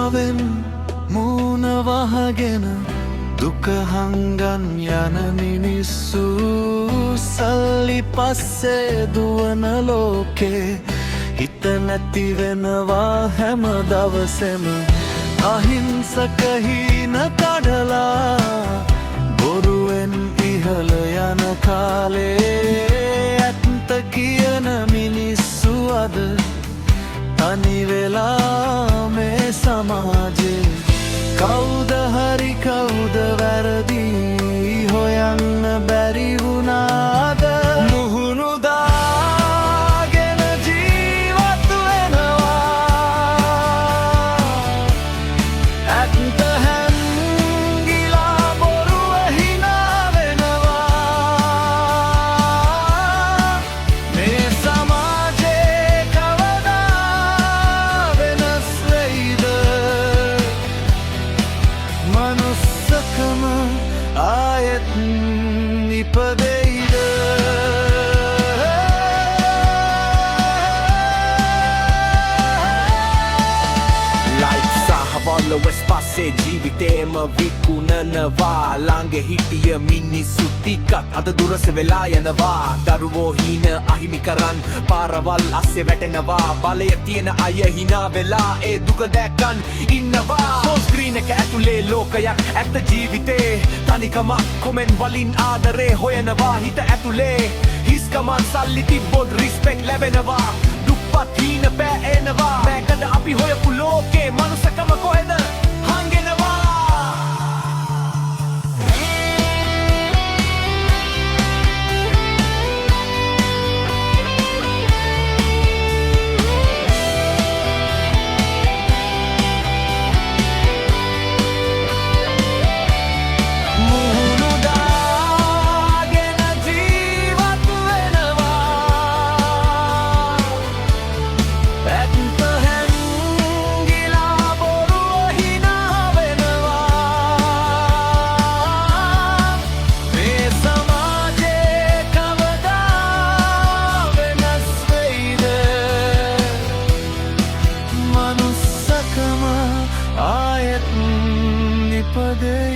කරුණාවෙන් මූණ වහගෙන දුක හංගන් යන මිනිස්සු සල්ලි පස්සේ දුවන ලෝකේ හිත නැති වෙනවා හැම දවසෙම අහිංසක හීන කඩලා බොරුවෙන් ඉහළ යන කාලේ ඇත්ත කියන මිනිස්සු අද තනි වෙලා මේ සමාජේ කවුද හරි කවුද වැරදි හොයන්න බැරි වුණාද මුහුණු දාගෙන ජීවත් වෙනවා ඇත්ත හැංගිලා බොරුව හිනා වෙනවා මේ සමාජේ කවදා වෙනස් වෙයිද මනුස්සකම ආයෙත් ඉපදෙයිද වස් පස්සේ ජීවිතේම විකුණනවා ළඟ හිටිය මිනිස්සු ටිකක් අද දුරස වෙලා යනවා දරුවෝ හීන අහිමි කරන් පාරවල් අස්සේ වැටෙනවා බලය තියෙන අය හිනා වෙලා ඒ දුක දැක්කන් ඉන්නවා ෆෝන් ස්ක්‍රීන් එක ඇතුලේ ලෝකයක් ඇත්ත ජීවිතේ තනිකමක් කොමෙන් වලින් ආදරේ හොයනවා හිත ඇතුලේ හිස්කමන් සල්ලි තිබ්බොත් රිස්පෙක්ට් ලැබෙනවා දුප්පත් හීන පෑෙනවා මේකද අපි හොයපු ලෝකේ මනුස්සකම කොහෙද ආයෙත් නිපදේ